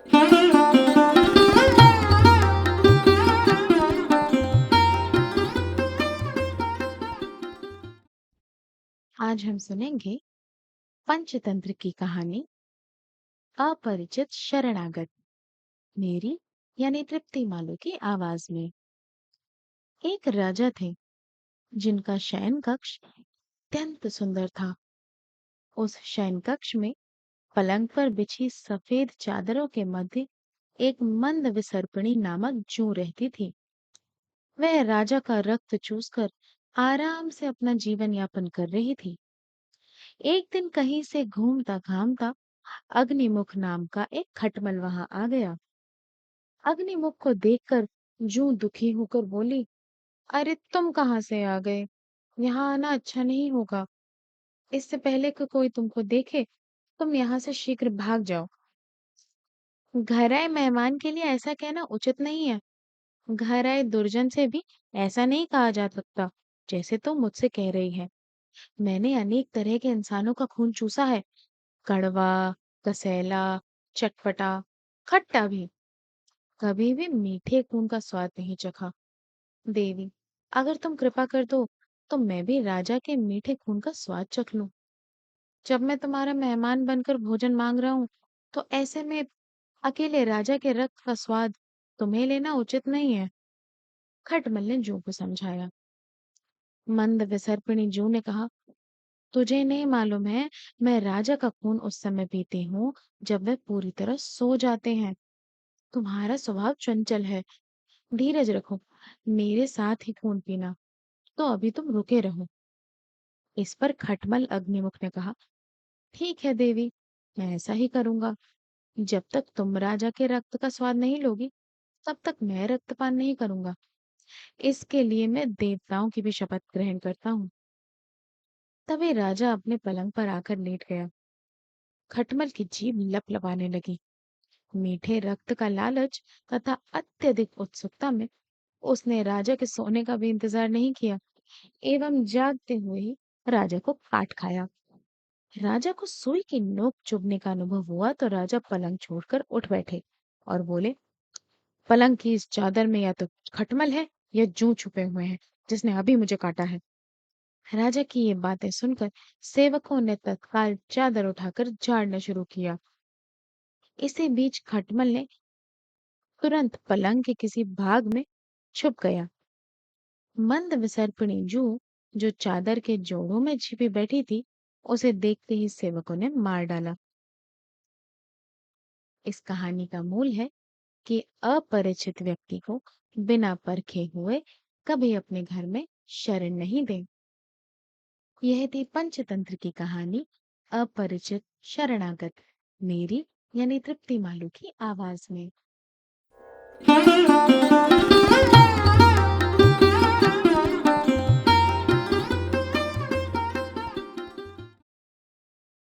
आज हम सुनेंगे पंचतंत्र की कहानी अपरिचित शरणागत मेरी यानी तृप्ति मालू की आवाज में। एक राजा थे जिनका शयन कक्ष अत्यंत सुंदर था। उस शयन कक्ष में पलंग पर बिछी सफेद चादरों के मध्य एक मंद विसर्पिणी नामक जूं रहती थी। वह राजा का रक्त चूसकर आराम से अपना जीवन यापन कर रही थी। एक दिन कहीं से घूमता घामता अग्निमुख नाम का एक खटमल वहां आ गया। अग्निमुख को देखकर जूं दुखी होकर बोली, अरे तुम कहाँ से आ गए? यहाँ आना अच्छा नहीं होगा। इससे पहले कि कोई तुमको देखे, तुम यहाँ से शीघ्र भाग जाओ। घर आए मेहमान के लिए ऐसा कहना उचित नहीं है। घर आए दुर्जन से भी ऐसा नहीं कहा जा सकता, जैसे तुम मुझसे कह रही है। मैंने अनेक तरह के इंसानों का खून चूसा है, कड़वा, कसैला, चटपटा, खट्टा भी। कभी भी मीठे खून का स्वाद नहीं चखा। देवी, अगर तुम कृपा कर दो तो मैं भी राजा के मीठे खून का स्वाद चख लूं। जब मैं तुम्हारा मेहमान बनकर भोजन मांग रहा हूँ, तो ऐसे में अकेले राजा के रक्त का स्वाद तुम्हें लेना उचित नहीं है। खटमल ने जू को समझाया। मंद विसर्पिणी जू ने कहा, तुझे नहीं मालूम है, मैं राजा का खून उस समय पीती हूँ जब वह पूरी तरह सो जाते हैं। तुम्हारा स्वभाव चंचल है, धीरज रखो, मेरे साथ ही खून पीना। तो अभी तुम रुके रहो। इस पर खटमल अग्निमुख ने कहा, ठीक है देवी, मैं ऐसा ही करूंगा। जब तक तुम राजा के रक्त का स्वाद नहीं लोगी, तब तक मैं रक्तपान नहीं करूंगा। इसके लिए मैं देवताओं की भी शपथ ग्रहण करता हूँ। तभी राजा अपने पलंग पर आकर लेट गया। खटमल की जीभ लपलपाने लगी। मीठे रक्त का लालच तथा अत्यधिक उत्सुकता में उसने राजा के सोने का भी इंतजार नहीं किया एवं जागते हुए ही राजा को काट खाया। राजा को सुई की नोक चुभने का अनुभव हुआ तो राजा पलंग छोड़कर उठ बैठे और बोले, पलंग की इस चादर में या तो खटमल है या जूं छुपे हुए हैं जिसने अभी मुझे काटा है। राजा की ये बातें सुनकर सेवकों ने तत्काल चादर उठाकर झाड़ना शुरू किया। इसी बीच खटमल ने तुरंत पलंग के किसी भाग में छुप गया। मंद विसर्पिणी जू जो चादर के जोड़ों में छिपी बैठी थी, उसे देखते ही सेवकों ने मार डाला। इस कहानी का मूल है कि अपरिचित व्यक्ति को बिना परखे हुए कभी अपने घर में शरण नहीं दें। यह थी पंचतंत्र की कहानी अपरिचित शरणागत, मेरी यानी तृप्ति मालू की आवाज में।